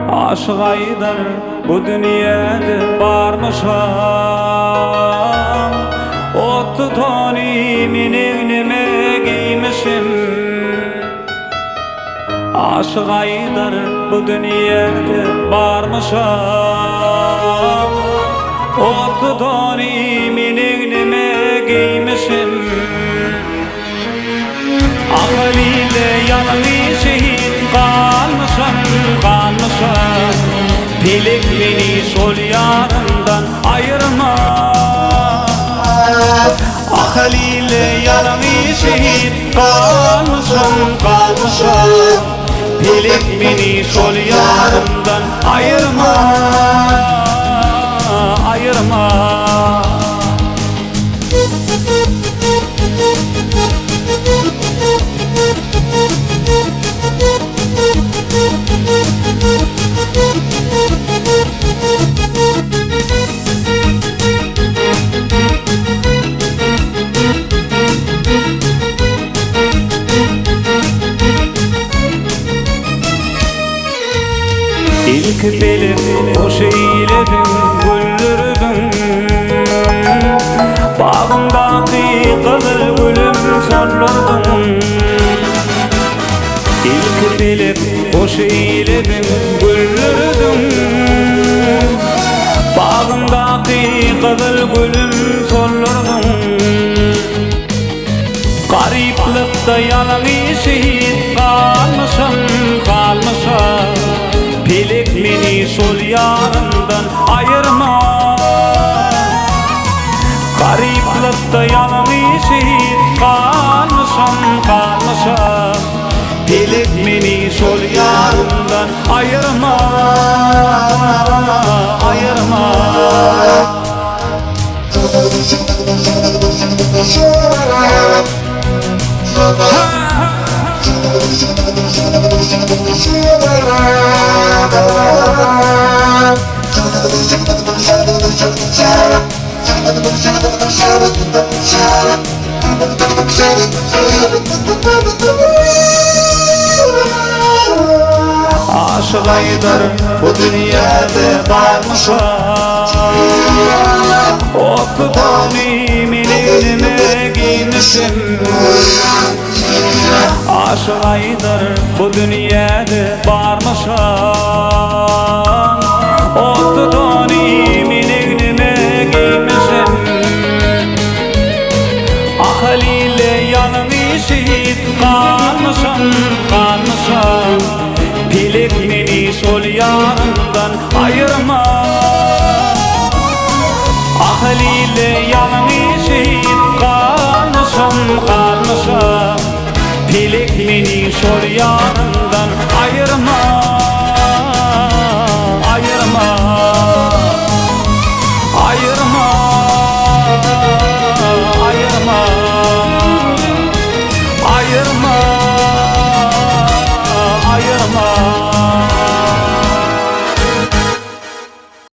Aşık Haydar bu dünyada barmışam, ottu toni minevnime giymişim. Aşık Haydar bu dünyada barmışam, ottu toni minevnime giymişim. Ahaliyle yanımı şehit kalmışam, kalmışam. Bilek beni sol yarından ayırma. Ahaliyle yanımı şehit kalmışam, kalmışam. Bilek beni sol yarından ayırma, ayırma. İlk belip hoş eyledin, güldürdün. Bağımdaki kızıl gülüm solurdun. İlk belip hoş eyledin, güldürdün. Bağımdaki kızıl gülüm solurdun. Gariplikte yanımı şehit kalmışam, kalmışam. Bilek beni sol yarından ayırma. Gariplikte yanımı şehit kalmışam, kalmışam. Bilek beni sol yarından ayırma, ayırma. Aşık Haydar bu dünyada barmışam, ottu toni minevnime giymişim. Aşık Haydar bu dünyada barmışam, ottu toni minevnime giymişim. Ahaliyle yanımı şehit kalmışam, kalmışam. Bilek beni sol yarından ayırma. Ahaliyle yanımı şehit kalmışam, kalmışam. Bilek beni sol yarından